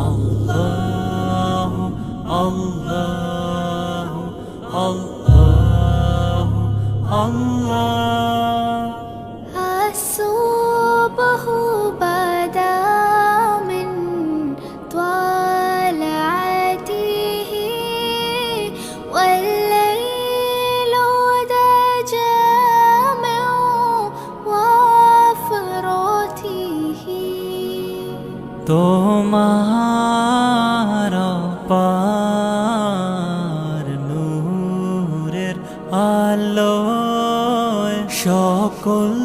আল্লাহু আল্লাহু আল্লাহু আল্লাহ। الصبح بدا من طلعته والليل دجى من وفرته তোমার পার নূরের আলোয় সকল